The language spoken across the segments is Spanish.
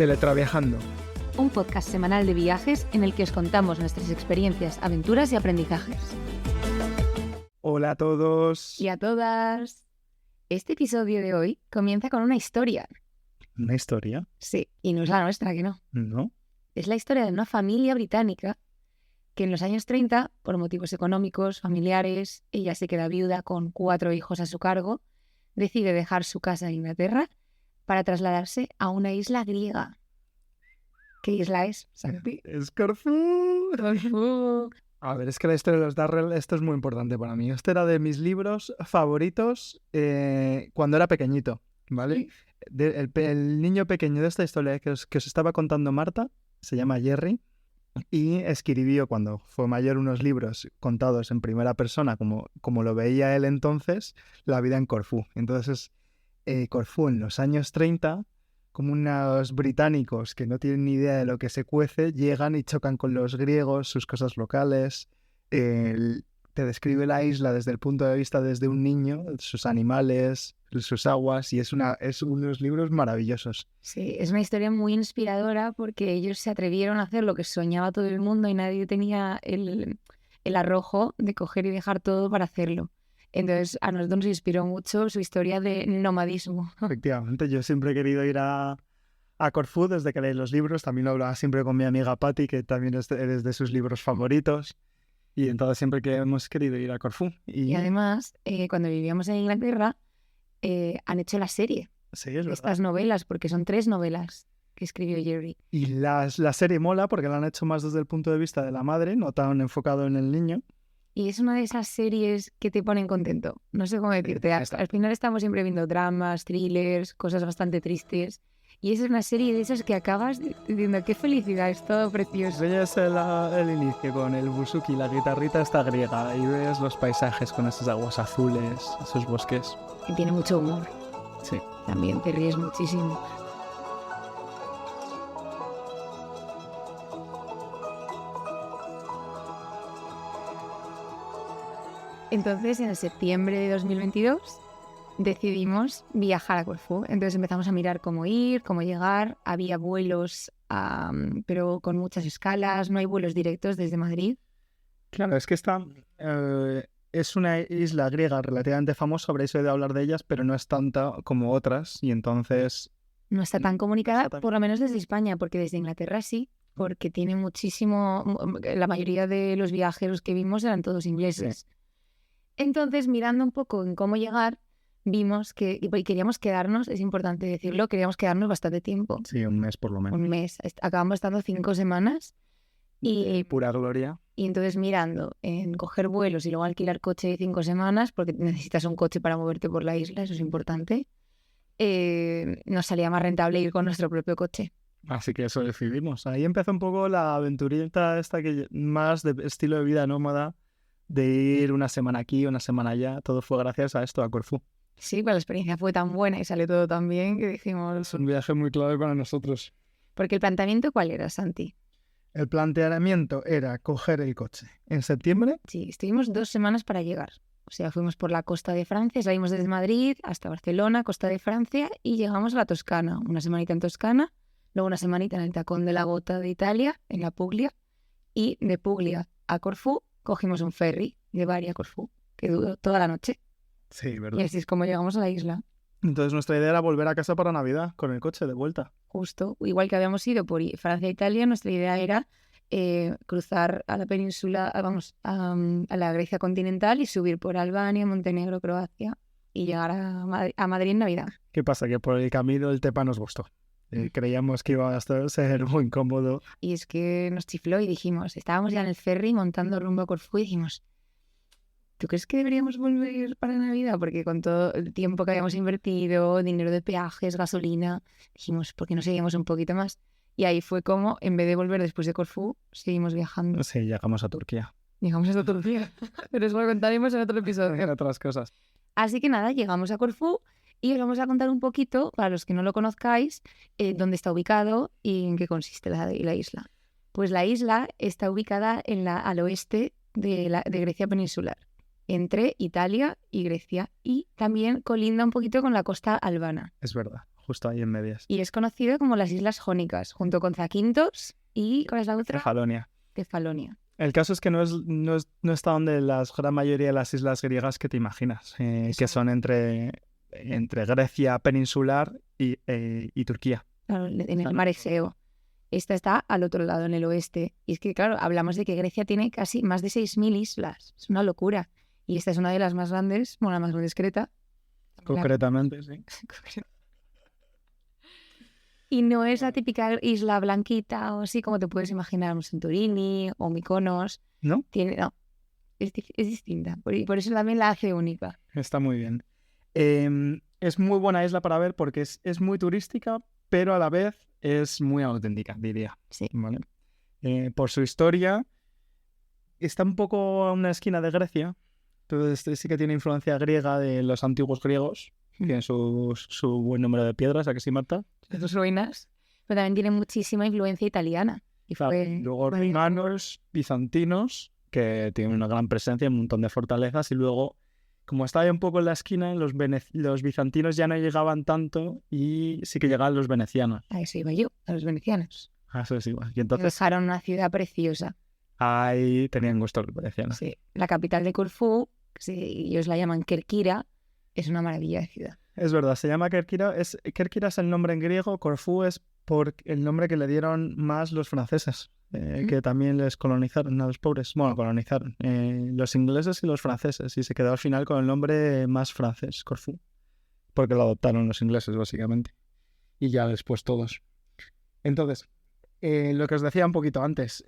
Teletraviajando. Un podcast semanal de viajes en el que os contamos nuestras experiencias, aventuras y aprendizajes. Hola a todos. Y a todas. Este episodio de hoy comienza con una historia. ¿Una historia? Sí, y no es la nuestra, que no. ¿No? Es la historia de una familia británica que en los años 30, por motivos económicos, familiares, ella se queda viuda con 4 hijos a su cargo, decide dejar su casa en Inglaterra para trasladarse a una isla griega. ¿Qué isla es, Santi? Es Corfú. Corfú. A ver, es que la historia de los Darrell, esto es muy importante para mí. Este era de mis libros favoritos cuando era pequeñito, ¿vale? Sí. El niño pequeño de esta historia que os estaba contando Marta, se llama Jerry, y escribió cuando fue mayor unos libros contados en primera persona, como lo veía él entonces, la vida en Corfú. Entonces, Corfú en los años 30, como unos británicos que no tienen ni idea de lo que se cuece, llegan y chocan con los griegos, sus cosas locales. Te describe la isla desde el punto de vista desde un niño, sus animales, sus aguas, y es unos libros maravillosos. Sí, es una historia muy inspiradora porque ellos se atrevieron a hacer lo que soñaba todo el mundo y nadie tenía el arrojo de coger y dejar todo para hacerlo. Entonces a nosotros nos inspiró mucho su historia de nomadismo. Efectivamente, yo siempre he querido ir a Corfú desde que leí los libros. También lo hablaba siempre con mi amiga Patty, que también es de sus libros favoritos. Y entonces siempre que hemos querido ir a Corfú. Y además, cuando vivíamos en Inglaterra, han hecho la serie. Sí, es verdad. Estas novelas, porque son 3 novelas que escribió Jerry. Y la serie mola porque la han hecho más desde el punto de vista de la madre, no tan enfocado en el niño. Y es una de esas series que te ponen contento. No sé cómo decirte. Al final estamos siempre viendo dramas, thrillers, cosas bastante tristes. Y esa es una serie de esas que acabas diciendo qué felicidad, es todo precioso. Ves el inicio con el buzuki, la guitarrita esta griega, y ves los paisajes con esas aguas azules, esos bosques. Y tiene mucho humor. Sí. También te ríes muchísimo. Entonces, en septiembre de 2022, decidimos viajar a Corfú. Entonces empezamos a mirar cómo ir, cómo llegar. Había vuelos, pero con muchas escalas. No hay vuelos directos desde Madrid. Claro, es que esta es una isla griega relativamente famosa, habréis oído hablar de ellas, pero no es tanta como otras, y entonces... No está tan comunicada, por lo menos desde España, porque desde Inglaterra sí, porque tiene muchísimo... La mayoría de los viajeros que vimos eran todos ingleses. Sí. Entonces, mirando un poco en cómo llegar, vimos que... Y queríamos quedarnos, es importante decirlo, queríamos quedarnos bastante tiempo. Sí, un mes por lo menos. Un mes. Acabamos estando 5 semanas. Y pura gloria. Y entonces mirando en coger vuelos y luego alquilar coche de 5 semanas, porque necesitas un coche para moverte por la isla, eso es importante, nos salía más rentable ir con nuestro propio coche. Así que eso decidimos. Ahí empezó un poco la aventurita esta que más de estilo de vida nómada, de ir una semana aquí, una semana allá. Todo fue gracias a esto, a Corfú. Sí, pues la experiencia fue tan buena y salió todo tan bien que dijimos... Es un viaje muy clave para nosotros. Porque el planteamiento, ¿cuál era, Santi? El planteamiento era coger el coche en septiembre. Sí, estuvimos 2 semanas para llegar. O sea, fuimos por la costa de Francia, salimos desde Madrid hasta Barcelona, costa de Francia, y llegamos a la Toscana. Una semanita en Toscana, luego una semanita en el Tacón de la Gota de Italia, en la Puglia, y de Puglia a Corfú cogimos un ferry de Bari a Corfú, que duró toda la noche. Sí, verdad. Y así es como llegamos a la isla. Entonces nuestra idea era volver a casa para Navidad con el coche de vuelta. Justo, igual que habíamos ido por Francia e Italia, nuestra idea era cruzar a la península, a la Grecia continental y subir por Albania, Montenegro, Croacia y llegar a Madrid en Navidad. ¿Qué pasa? Que por el camino el Tepa nos gustó. Creíamos que iba a ser muy incómodo. Y es que nos chifló y dijimos, estábamos ya en el ferry montando rumbo a Corfú y dijimos, ¿tú crees que deberíamos volver para Navidad? Porque con todo el tiempo que habíamos invertido, dinero de peajes, gasolina, dijimos, ¿por qué no seguimos un poquito más? Y ahí fue como, en vez de volver después de Corfú, seguimos viajando. Sí, llegamos a Turquía. Llegamos a Turquía, pero eso lo contaremos en otro episodio. En otras cosas. Así que nada, llegamos a Corfú y os vamos a contar un poquito, para los que no lo conozcáis, dónde está ubicado y en qué consiste la isla. Pues la isla está ubicada al oeste de Grecia peninsular, entre Italia y Grecia, y también colinda un poquito con la costa albana. Es verdad. justo ahí en medias. Y es conocido como las Islas Jónicas, junto con Zakynthos y, ¿cuál es la otra? Cefalonia. Kefalonia. El caso es que no está donde la gran mayoría de las islas griegas que te imaginas, que son entre Grecia peninsular y Turquía. Claro, en el mar Egeo. Esta está al otro lado, en el oeste. Y es que, claro, hablamos de que Grecia tiene casi más de 6.000 islas. Es una locura. Y esta es una de las más grandes, bueno, la más grande es Creta. Concretamente, sí. Y no es la típica isla blanquita o así como te puedes imaginar, un Santorini o Mykonos. ¿No? No, es distinta. Por eso también la hace única. Está muy bien. Es muy buena isla para ver porque es muy turística, pero a la vez es muy auténtica, diría. Sí. ¿Vale? Por su historia, está un poco a una esquina de Grecia. Entonces sí que tiene influencia griega de los antiguos griegos. Tiene su buen número de piedras, ¿a que sí, Marta? Sus ruinas. Pero también tiene muchísima influencia italiana. Y luego romanos, bizantinos, que tienen una gran presencia, un montón de fortalezas. Y luego, como estaba ahí un poco en la esquina, los bizantinos ya no llegaban tanto y sí que llegaban los venecianos. A eso iba yo, a los venecianos. Eso es igual. Y entonces dejaron una ciudad preciosa. ahí tenían gusto los venecianos. Sí. La capital de Corfú, ellos la llaman Kerkira, es una maravilla de ciudad. Es verdad, se llama Kerkira. Kerkira es el nombre en griego, Corfú es por el nombre que le dieron más los franceses, que también les colonizaron a los pobres. Bueno, colonizaron los ingleses y los franceses, y se quedó al final con el nombre más francés, Corfú, porque lo adoptaron los ingleses, básicamente. Y ya después todos. Entonces, lo que os decía un poquito antes.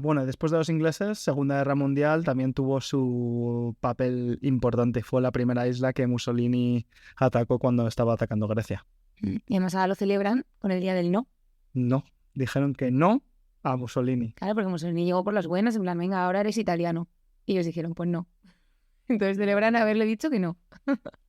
Bueno, después de los ingleses, Segunda Guerra Mundial también tuvo su papel importante. Fue la primera isla que Mussolini atacó cuando estaba atacando Grecia. Y además ahora lo celebran con el Día del No. No, dijeron que no a Mussolini. Claro, porque Mussolini llegó por las buenas, en plan, venga, ahora eres italiano. Y ellos dijeron, pues no. Entonces celebran haberle dicho que no.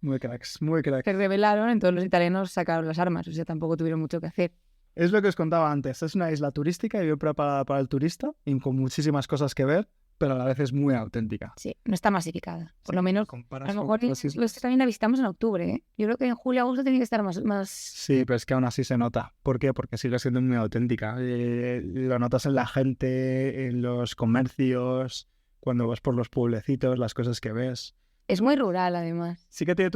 Muy cracks, muy cracks. Se rebelaron, entonces los italianos sacaron las armas, o sea, tampoco tuvieron mucho que hacer. Es lo que os contaba antes, es una isla turística y bien preparada para el turista y con muchísimas cosas que ver, pero a la vez es muy auténtica. Sí, no está masificada. Por lo menos, a lo mejor los islas. también la visitamos en octubre, ¿eh? Yo creo que en julio, agosto tiene que estar más... Sí, pero es que aún así se nota. ¿Por qué? Porque sigue siendo muy auténtica. Lo notas en la gente, en los comercios, cuando vas por los pueblecitos, las cosas que ves. Es muy rural, además. Sí que tiene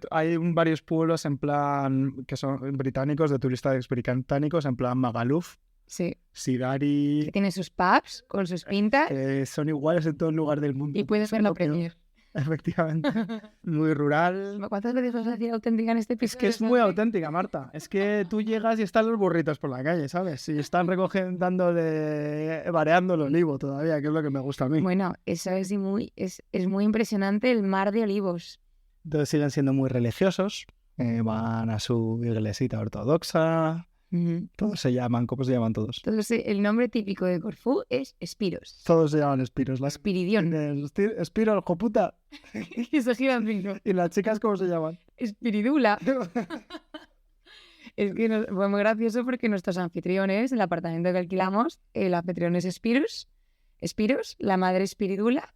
hay varios pueblos en plan que son británicos, de turistas británicos, en plan Magaluf, sí. Sigari. Que tiene sus pubs con sus pintas. Son iguales en todo el lugar del mundo. Y puedes ver la premier. Efectivamente. Muy rural. ¿Cuántas veces vas a decir auténtica en este episodio? Es que es muy auténtica, Marta. Es que tú llegas y están los burritos por la calle, ¿sabes? Y están variando el olivo todavía, que es lo que me gusta a mí. Bueno, eso es muy impresionante, el mar de olivos. Entonces siguen siendo muy religiosos. Van a su iglesita ortodoxa. Todos se llaman, ¿cómo se llaman todos? Entonces, el nombre típico de Corfú es Espiros. Todos se llaman Espiros. Espiridión. Espiro, hijo puta. Eso gigantino. ¿Y las chicas cómo se llaman? Espiridula. Es que fue muy gracioso porque nuestros anfitriones, el apartamento que alquilamos, el anfitrión es Espiros, la madre Espiridula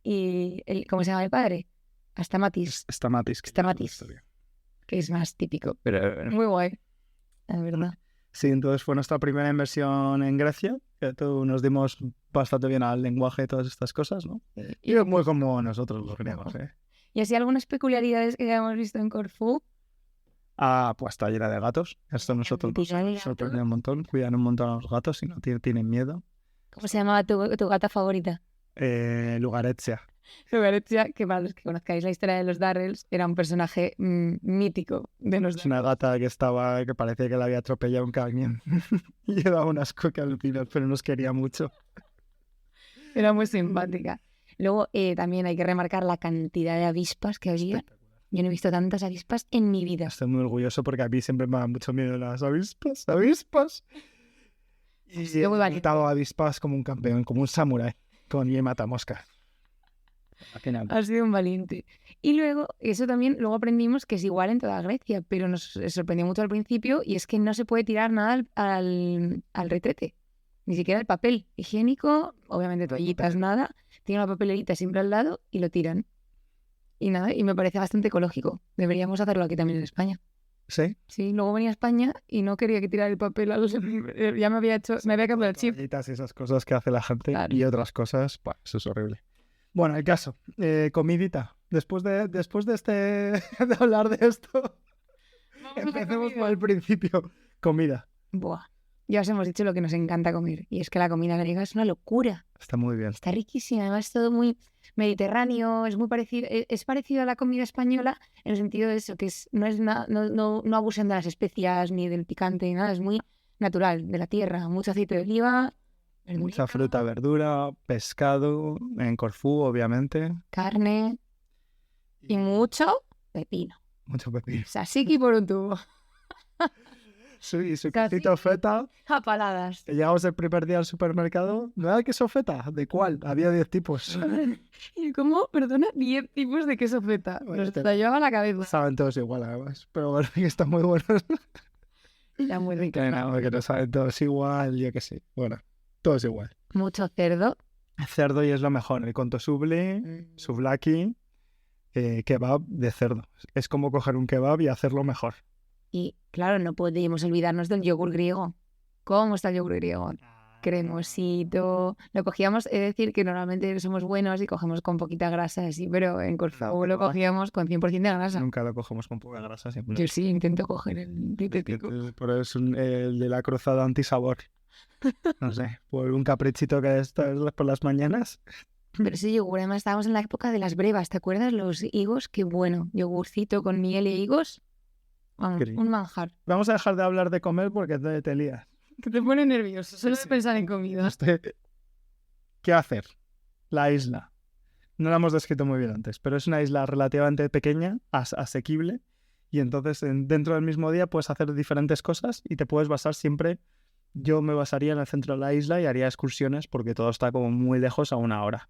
y ¿cómo se llama el padre? Stamatis. Stamatis. Que es más típico. Pero muy guay, la verdad. Sí, entonces fue nuestra primera inversión en Grecia, que nos dimos bastante bien al lenguaje y todas estas cosas, ¿no? Y es muy como nosotros los griegos, ¿eh? ¿Y así algunas peculiaridades que ya hemos visto en Corfú? Pues está llena de gatos. Esto nosotros nos sorprende un montón. Cuidan un montón a los gatos y no tienen miedo. ¿Cómo se llamaba tu gata favorita? Lugaretzia. Lugaretzia, que para los que conozcáis la historia de los Darrells, era un personaje mítico de los Darrells. Es una gata que parecía que la había atropellado un camión. Y llevaba unas cocas al final, pero nos quería mucho. Era muy simpática. Luego también hay que remarcar la cantidad de avispas que había. Yo no he visto tantas avispas en mi vida. Estoy muy orgulloso porque a mí siempre me da mucho miedo las avispas. Y he matado avispas como un campeón, como un samurái, con mi matamosca. Ha sido un valiente. Y luego, eso también, luego aprendimos que es igual en toda Grecia, pero nos sorprendió mucho al principio, y es que no se puede tirar nada al retrete. Ni siquiera el papel higiénico, obviamente toallitas, nada. Tiene una papelerita siempre al lado y lo tiran. Y nada, y me parece bastante ecológico. Deberíamos hacerlo aquí también en España. ¿Sí? Sí, luego venía a España y no quería que tirara el papel a los... Ya me había cambiado el chip. Toallitas y esas cosas que hace la gente Claro. y otras cosas, pues eso es horrible. Bueno, el caso, comidita. Después de de hablar de esto, empecemos por el principio. Comida. Buah. Ya os hemos dicho lo que nos encanta comer. Y es que la comida griega es una locura. Está muy bien. Está riquísima. Además, es todo muy mediterráneo. Es muy parecido. Es parecido a la comida española en el sentido de eso, que no abusan de las especias ni del picante ni nada. Es muy natural, de la tierra. Mucho aceite de oliva, Mucha verdurita, fruta, verdura, pescado, en Corfú, obviamente. carne y mucho pepino. Mucho pepino. Tzatziki por un tubo. Sí, su Casi. quesito feta. A paladas. Llegamos el primer día al supermercado. ¿No era queso feta? ¿De cuál? Había 10 tipos. ¿Y cómo? Perdona, 10 tipos de queso feta. Bueno, Nos estallaba la cabeza. Saben todos igual, además. Pero bueno, que están muy buenos. Era muy rico. Que no, que no saben todos igual, yo qué sé. Bueno, todos igual. Mucho cerdo. Cerdo y es lo mejor. El conto subli, souvlaki, kebab de cerdo. Es como coger un kebab y hacerlo mejor. Y claro, no podíamos olvidarnos del yogur griego. ¿Cómo está el yogur griego? Cremosito. Lo cogíamos, es decir, que normalmente somos buenos y cogemos con poquita grasa, así, pero en Corfú No, lo no. cogíamos con 100% de grasa. Nunca lo cogemos con poca grasa. Siempre. Yo sí intento coger el dietético. Por eso es el de la cruzada antisabor. No sé, por un caprichito que es por las mañanas. Pero ese yogur, además estábamos en la época de las brevas, ¿te acuerdas? Los higos, qué bueno. Yogurcito con miel y higos. Vamos, Qué rico. un manjar. Vamos a dejar de hablar de comer porque te lías. Que te pone nervioso, solo de pensar en comida. ¿Qué hacer? La isla. No la hemos descrito muy bien antes, pero es una isla relativamente pequeña, asequible, y entonces dentro del mismo día puedes hacer diferentes cosas y te puedes basar siempre. Yo me basaría en el centro de la isla y haría excursiones porque todo está como muy lejos a 1 hora.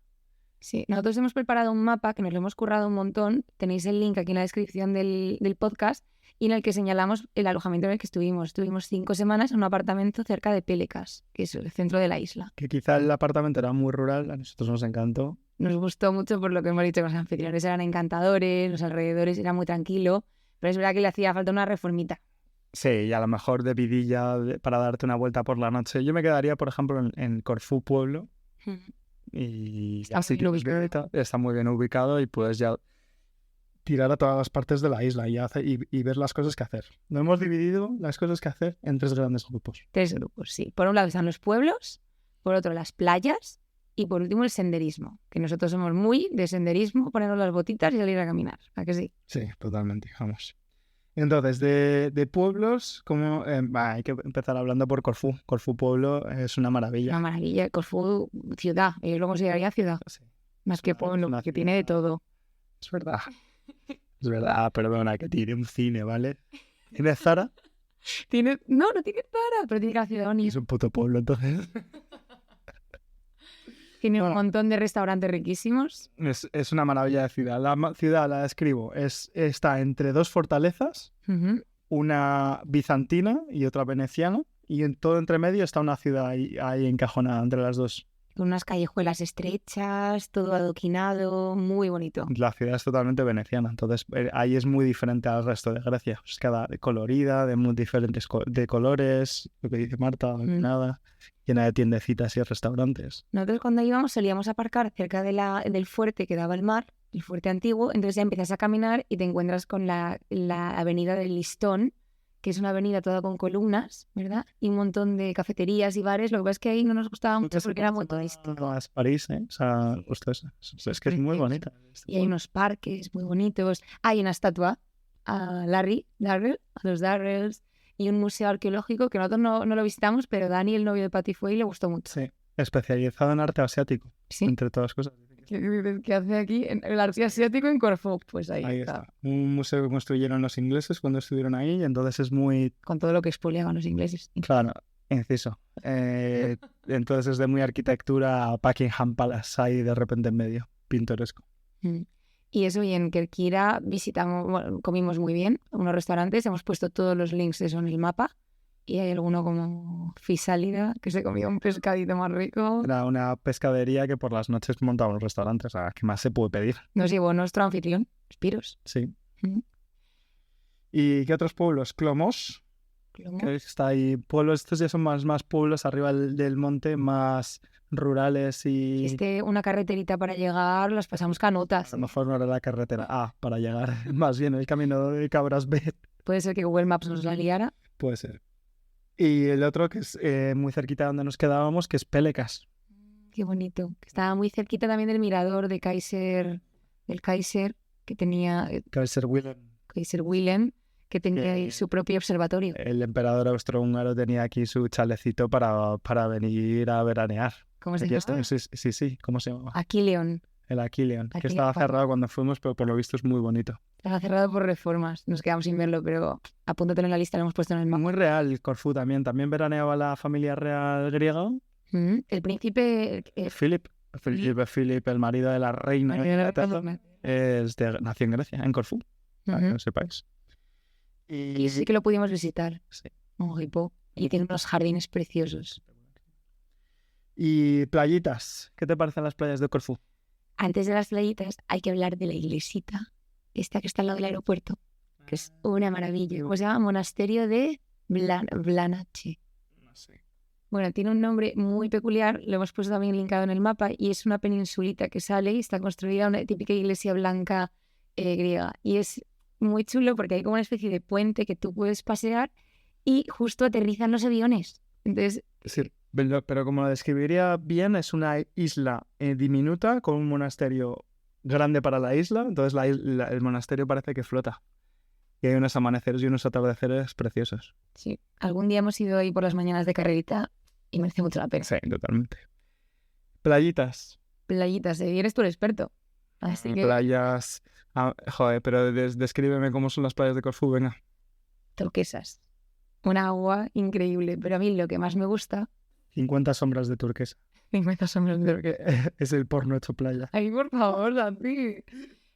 Sí, nosotros hemos preparado un mapa que nos lo hemos currado un montón. Tenéis el link aquí en la descripción del podcast y en el que señalamos el alojamiento en el que estuvimos. Estuvimos 5 semanas en un apartamento cerca de Pélecas, que es el centro de la isla. Que quizá el apartamento era muy rural, a nosotros nos encantó. Nos gustó mucho por lo que hemos dicho, que los anfitriones eran encantadores, los alrededores era muy tranquilo, pero es verdad que le hacía falta una reformita. Sí, y a lo mejor de vidilla para darte una vuelta por la noche. Yo me quedaría, por ejemplo, en Corfú Pueblo. Y Está muy bien ubicado. Está muy bien ubicado y puedes ya tirar a todas las partes de la isla y ver las cosas que hacer. Lo hemos dividido las cosas que hacer en 3 grandes grupos. 3 grupos, sí. Por un lado están los pueblos, por otro las playas y por último el senderismo, que nosotros somos muy de senderismo, ponernos las botitas y salir a caminar. ¿A que sí? Sí, totalmente, vamos. Entonces, de pueblos, hay que empezar hablando por Corfú. Corfú Pueblo es una maravilla. Una maravilla. Corfú, ciudad. Yo lo consideraría ciudad. Sí. Más que pueblo, que tiene de todo. Es verdad. Es verdad, perdona, que tiene un cine, ¿vale? ¿Tiene Zara? No tiene Zara, pero tiene la ciudad Es un puto pueblo, entonces. Tiene un Bueno. montón de restaurantes riquísimos. Es una maravilla de ciudad. Ciudad, la describo, está entre 2 fortalezas, Ujú. una bizantina y otra veneciana, y en todo entre medio está una ciudad ahí encajonada entre las dos. Con unas callejuelas estrechas, todo adoquinado, muy bonito. La ciudad es totalmente veneciana, entonces ahí es muy diferente al resto de Grecia. Es cada colorida, de muy diferentes de colores, lo que dice Marta, nada, llena de tiendecitas y restaurantes. Nosotros cuando íbamos solíamos aparcar cerca del fuerte que daba al mar, el fuerte antiguo, entonces ya empiezas a caminar y te encuentras con la avenida del Listón, que es una avenida toda con columnas, ¿verdad? Y un montón de cafeterías y bares. Lo que pasa es que ahí no nos gustaba mucho porque era muy turístico. No, es París, ¿eh? O sea, justo eso. Es que es muy bonita. Y hay unos parques muy bonitos. Hay una estatua a Larry Darrell, a los Darrells, y un museo arqueológico que nosotros no lo visitamos, pero Dani, el novio de Patty, fue y le gustó mucho. Sí, especializado en arte asiático, Sí. entre todas cosas. ¿Qué hace aquí? El arte asiático en Corfú. Pues ahí está. Un museo que construyeron los ingleses cuando estuvieron ahí, y entonces es muy... Con todo lo que expoliaban los ingleses. Claro, inciso. Entonces es de muy arquitectura a Buckingham Palace ahí de repente en medio. Pintoresco. Y eso, y en Kerkira comimos muy bien, unos restaurantes, hemos puesto todos los links de eso en el mapa. Y hay alguno como Fisálida, que se comió un pescadito más rico. Era una pescadería que por las noches montaba los restaurantes. O sea, ¿qué más se puede pedir? Nos llevó nuestro anfitrión, Spiros. Sí. ¿Y qué otros pueblos? Clomos, que está ahí. Pueblos, estos ya son más pueblos arriba del monte, más rurales y... Una carreterita para llegar, las pasamos A canotas. lo mejor no era la carretera A para llegar, más bien el camino de Cabras B. Puede ser que Google Maps nos la liara. Puede ser. Y el otro que es muy cerquita de donde nos quedábamos, que es Pélecas. Qué bonito. Estaba muy cerquita también del mirador de Kaiser, del Kaiser, que tenía Kaiser Wilhelm. Kaiser Wilhelm, que tenía ahí su propio observatorio. El emperador austrohúngaro tenía aquí su chalecito para venir a veranear. ¿Cómo se Aquí llama? está, sí, ¿cómo se llama? Aquilion. El Aquilion, que Aquilion estaba Park. cerrado cuando fuimos, pero por lo visto es muy bonito. Estaba cerrado por reformas. Nos quedamos sin verlo, pero apúntatelo en la lista, lo hemos puesto en el mapa. Muy real Corfú también. También veraneaba la familia real griega. El príncipe... Philip, el marido de la reina de Inglaterra, nació en Grecia, en Corfú, para que lo sepáis. Y sí que lo pudimos visitar. Sí. Un hipo. Y tiene unos jardines preciosos. Y playitas, ¿qué te parecen las playas de Corfú? Antes de las playitas hay que hablar de la iglesita, esta que está al lado del aeropuerto, que es una maravilla. ¿Cómo se llama? Monasterio de Blanache. No sé. Bueno, tiene un nombre muy peculiar, lo hemos puesto también linkado en el mapa, y es una peninsulita que sale y está construida una típica iglesia blanca griega. Y es muy chulo porque hay como una especie de puente que tú puedes pasear y justo aterrizan los aviones. Entonces, Sí, pero como lo describiría bien, es una isla diminuta con un monasterio grande para la isla, entonces el monasterio parece que flota. Y hay unos amaneceres y unos atardeceres preciosos. sí, algún día hemos ido ahí por las mañanas de carrerita y merece mucho la pena. Sí, totalmente. Playitas. Playitas, eres tú el experto. Así que Playas... joder, pero descríbeme cómo son las playas de Corfú, venga. turquesas. Un agua increíble, pero a mí lo que más me gusta... 50 sombras de turquesa. 50 sombras de turquesa. Es el porno hecho playa. Ay, por favor, Santi.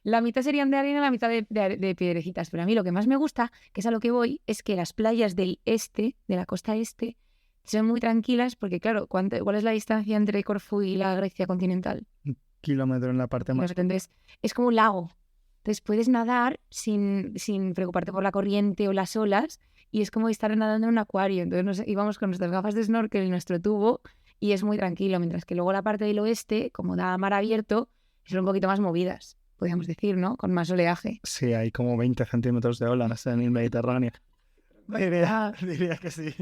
La mitad serían de arena, la mitad de piedrecitas. Pero a mí lo que más me gusta, que es a lo que voy, es que las playas del este, de la costa este, son muy tranquilas porque, claro, ¿cuál es la distancia entre Corfú y la Grecia continental? 1 kilómetro en la parte más... Entonces, es como un lago. Entonces puedes nadar sin preocuparte por la corriente o las olas y es como estar nadando en un acuario. Entonces íbamos con nuestras gafas de snorkel y nuestro tubo y es muy tranquilo, mientras que luego la parte del oeste, como da mar abierto, son un poquito más movidas, podríamos decir, ¿no? Con más oleaje. Sí, hay como 20 centímetros de olas en el Mediterráneo. Diría que sí.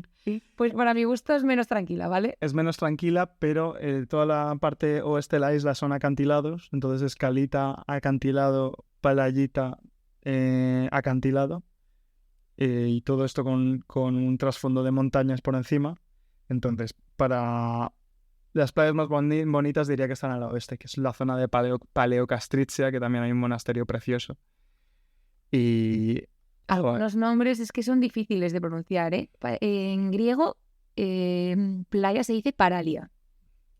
Pues para mi gusto es menos tranquila, ¿vale? Es menos tranquila, pero toda la parte oeste de la isla son acantilados, entonces escalita, acantilado, playita, acantilado, y todo esto con un trasfondo de montañas por encima. Entonces, para las playas más bonitas diría que están al oeste, que es la zona de Paleocastricia, que también hay un monasterio precioso. Y... Algunos nombres es que son difíciles de pronunciar, ¿eh? En griego, playa se dice Paralia.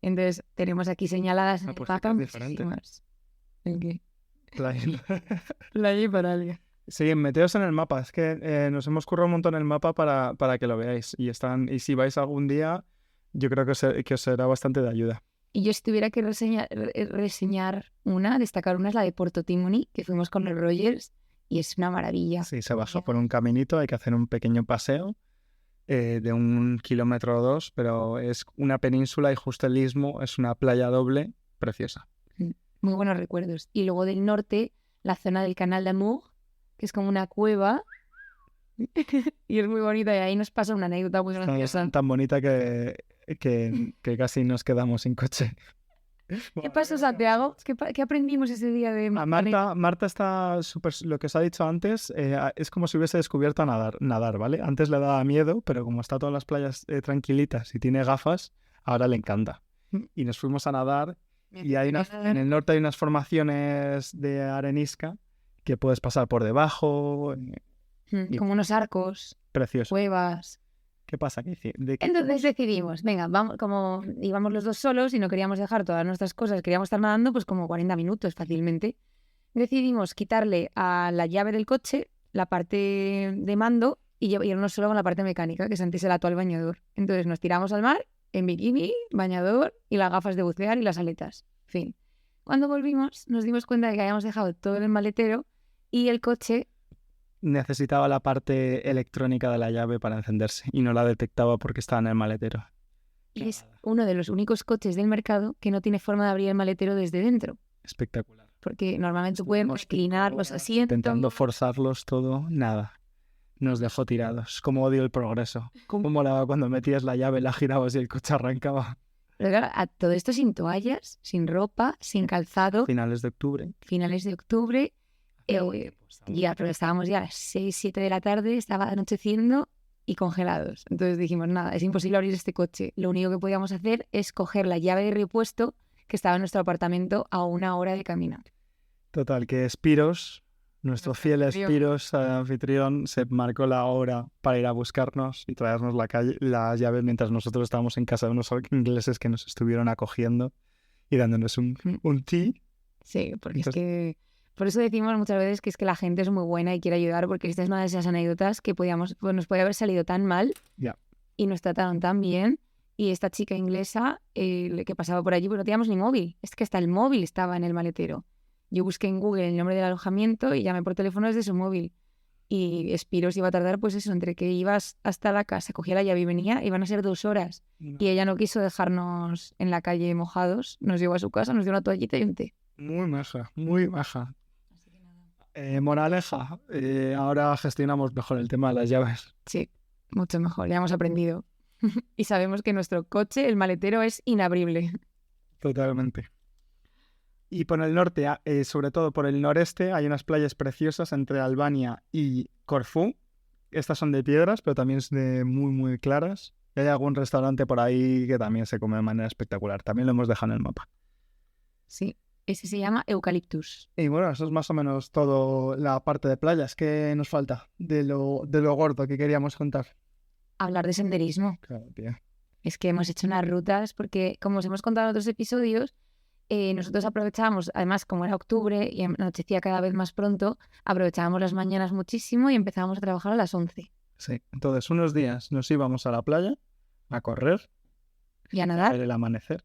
Entonces, tenemos aquí señaladas en el mapa muchísimas. ¿En qué? Playa y Paralia. Sí, meteos en el mapa. Es que nos hemos currado un montón el mapa para que lo veáis. Y si vais algún día, yo creo que os será bastante de ayuda. Y yo si tuviera que destacar una es la de Porto Timoni, que fuimos con los Rogers. Y es una maravilla. Sí, se baja por un caminito, hay que hacer un pequeño paseo de 1 kilómetro o 2, pero es una península y justo el istmo es una playa doble preciosa. Muy buenos recuerdos. Y luego del norte, la zona del Canal de Amour, que es como una cueva y es muy bonita. Y ahí nos pasa una anécdota muy graciosa. Tan bonita que casi nos quedamos sin coche. ¿Qué pasó, Santiago? ¿Qué aprendimos ese día de Marta está súper... Lo que os ha dicho antes es como si hubiese descubierto a nadar, ¿vale? Antes le daba miedo, pero como está todas las playas tranquilitas y tiene gafas, ahora le encanta. Y nos fuimos a nadar y en el norte hay unas formaciones de arenisca que puedes pasar por debajo. Como unos arcos, precioso. Cuevas... ¿Qué pasa? Entonces decidimos, venga, vamos, como íbamos los dos solos y no queríamos dejar todas nuestras cosas, queríamos estar nadando pues como 40 minutos fácilmente. Decidimos quitarle a la llave del coche la parte de mando y irnos solo con la parte mecánica, que es antes el actual bañador. Entonces nos tiramos al mar en bikini, bañador y las gafas de bucear y las aletas. Fin. Cuando volvimos nos dimos cuenta de que habíamos dejado todo en el maletero y el coche necesitaba la parte electrónica de la llave para encenderse y no la detectaba porque estaba en el maletero. Y es uno de los únicos coches del mercado que no tiene forma de abrir el maletero desde dentro. Espectacular. Porque normalmente pueden reclinar los asientos. Intentando forzarlos todo, nada. Nos dejó tirados. Cómo odio el progreso. Cómo molaba cuando metías la llave, la girabas y el coche arrancaba. Pero claro, a todo esto sin toallas, sin ropa, sin calzado. Finales de octubre. Finales de octubre. Pero estábamos ya a las 6, 7 de la tarde, estaba anocheciendo y congelados. Entonces dijimos, nada, es imposible abrir este coche. Lo único que podíamos hacer es coger la llave de repuesto que estaba en nuestro apartamento a 1 hora de camino. Total, que Spiros, nuestro fiel Spiros anfitrión, se marcó la hora para ir a buscarnos y traernos la llave mientras nosotros estábamos en casa de unos ingleses que nos estuvieron acogiendo y dándonos un té. Sí, porque es que... Por eso decimos muchas veces que es que la gente es muy buena y quiere ayudar, porque esta es una de esas anécdotas que nos podía haber salido tan mal y nos trataron tan bien. Y esta chica inglesa que pasaba por allí, pues no teníamos ni móvil. Es que hasta el móvil estaba en el maletero. Yo busqué en Google el nombre del alojamiento y llamé por teléfono desde su móvil. Y Spiros iba a tardar, pues eso, entre que ibas hasta la casa, cogía la llave y venía, iban a ser 2 horas. Y ella no quiso dejarnos en la calle mojados. Nos llevó a su casa, nos dio una toallita y un té. Muy maja, muy maja. Moraleja, ahora gestionamos mejor el tema de las llaves. Sí, mucho mejor, ya hemos aprendido. Y sabemos que nuestro coche, el maletero, es inabrible. Totalmente. Y por el norte, sobre todo por el noreste, hay unas playas preciosas entre Albania y Corfú. Estas son de piedras, pero también son muy, muy claras. Y hay algún restaurante por ahí que también se come de manera espectacular. También lo hemos dejado en el mapa. Sí. Ese se llama Eucaliptus. Y bueno, eso es más o menos todo la parte de playas. ¿Qué nos falta de lo gordo que queríamos contar? Hablar de senderismo. Claro, tío. Es que hemos hecho unas rutas porque, como os hemos contado en otros episodios, nosotros aprovechábamos, además como era octubre y anochecía cada vez más pronto, aprovechábamos las mañanas muchísimo y empezábamos a trabajar a las 11. Sí, entonces unos días nos íbamos a la playa a correr y a nadar. A ver el amanecer.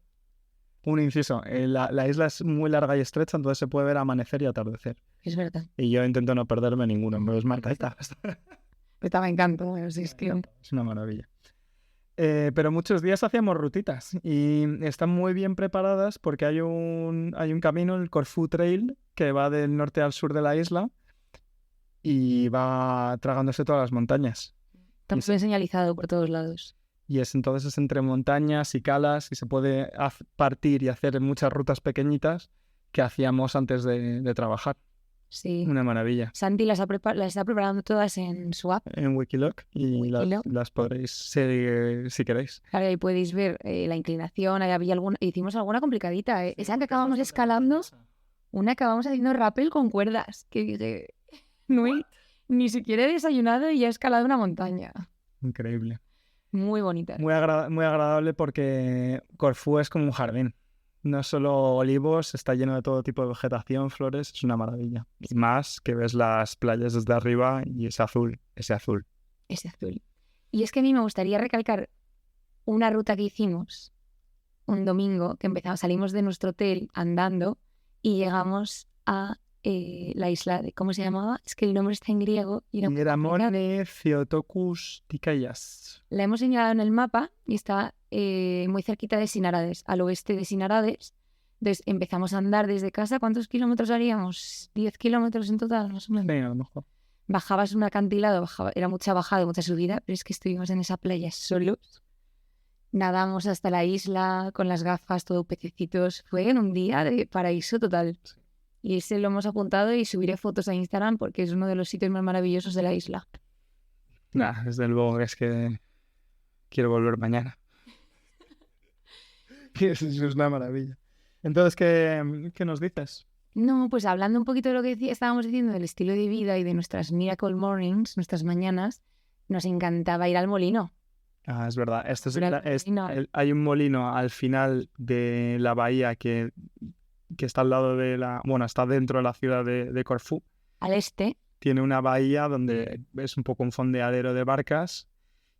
Un inciso, la isla es muy larga y estrecha, entonces se puede ver amanecer y atardecer. Es verdad. Y yo intento no perderme ninguno, me los marca y tal. Me encanta, es una maravilla. Pero muchos días hacíamos rutitas y están muy bien preparadas porque hay un camino, el Corfu Trail, que va del norte al sur de la isla y va tragándose todas las montañas. Está muy bien señalizado por todos lados. Y entonces es entre montañas y calas y se puede partir y hacer muchas rutas pequeñitas que hacíamos antes de trabajar. Sí. Una maravilla. Santi las está preparando todas en su app. En Wikiloc y las podréis seguir si queréis. Claro, ahí podéis ver la inclinación, ahí había hicimos alguna complicadita. Esa que acabamos escalando, una acabamos haciendo rappel con cuerdas. Que dije, ni siquiera he desayunado y ya he escalado una montaña. Increíble. Muy bonita. Muy agradable porque Corfú es como un jardín. No solo olivos, está lleno de todo tipo de vegetación, flores, es una maravilla. Y más que ves las playas desde arriba y ese azul. Ese azul. Y es que a mí me gustaría recalcar una ruta que hicimos un domingo, que salimos de nuestro hotel andando y llegamos a la isla de, ¿cómo se llamaba? Es que el nombre está en griego. Miramone Theotokos Tikaias. La hemos señalado en el mapa y está muy cerquita de Sinarades, al oeste de Sinarades. Entonces empezamos a andar desde casa. ¿Cuántos kilómetros haríamos? 10 kilómetros en total, más o menos. Sí, a lo mejor. Bajabas un acantilado, era mucha bajada, mucha subida, pero es que estuvimos en esa playa solos. Nadamos hasta la isla con las gafas, todo pececitos. Fue en un día de paraíso total. Sí. Y ese lo hemos apuntado y subiré fotos a Instagram porque es uno de los sitios más maravillosos de la isla. Desde luego es que quiero volver mañana. Eso es una maravilla. Entonces, ¿qué nos dices? No, pues hablando un poquito de lo que estábamos diciendo del estilo de vida y de nuestras Miracle Mornings, nuestras mañanas, nos encantaba ir al molino. Es verdad. Hay un molino al final de la bahía que está al lado está dentro de la ciudad de Corfú. Al este. Tiene una bahía donde es un poco un fondeadero de barcas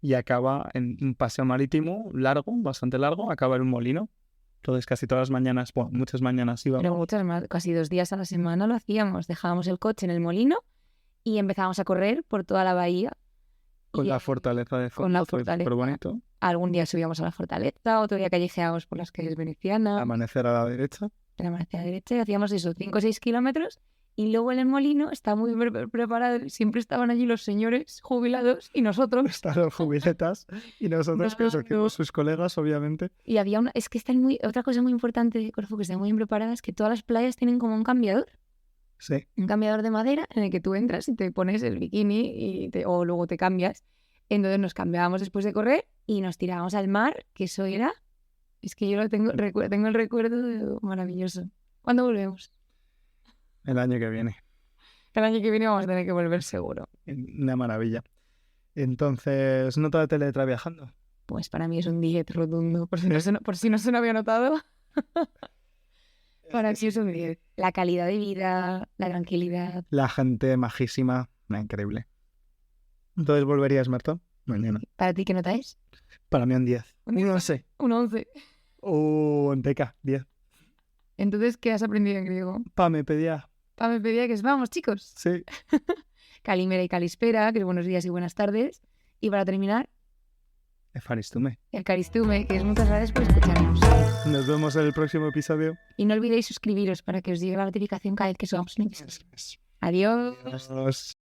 y acaba en un paseo marítimo largo, bastante largo, acaba en un molino. Entonces casi todas las mañanas, muchas mañanas íbamos. Pero muchas más, casi 2 días a la semana lo hacíamos. Dejábamos el coche en el molino y empezábamos a correr por toda la bahía. Con Y la fortaleza de con la fondo, fue fortaleza. súper bonito. algún día subíamos a la fortaleza, otro día callejeábamos por las calles venecianas, Amanecer a la derecha. de la marcha derecha, y hacíamos eso, 5 o 6 kilómetros. Y luego en el molino está muy preparado, siempre estaban allí los señores jubilados y nosotros. Están los jubiletas y nosotros que Nadando. somos sus colegas, obviamente. Y había una, es que están muy, otra cosa muy importante de Corfú que están muy bien preparadas, es que todas las playas tienen como un cambiador de madera en el que tú entras y te pones el bikini o luego te cambias. Entonces nos cambiábamos después de correr y nos tirábamos al mar, que eso era, es que yo lo tengo, tengo el recuerdo maravilloso. ¿Cuándo volvemos? El año que viene. El año que viene vamos a tener que volver seguro. Una maravilla. Entonces, ¿nota de Teletra viajando? Pues para mí es un 10 rotundo, por si no se lo había notado. Para mí es un 10. La calidad de vida, la tranquilidad. La gente majísima, increíble. Entonces, ¿volverías, Marta? Mañana. ¿Para ti qué nota es? Para mí un 10. No sé. Un 11. En TK, 10. Entonces, ¿qué has aprendido en griego? Me pedía. Me pedía que es vamos, chicos. Sí. Calimera y calispera, que es buenos días y buenas tardes. Y para terminar, Efaristume. el caristume, que es muchas gracias por escucharnos. Nos vemos en el próximo episodio. Y no olvidéis suscribiros para que os llegue la notificación cada vez que subamos un episodio. Adiós. Adiós.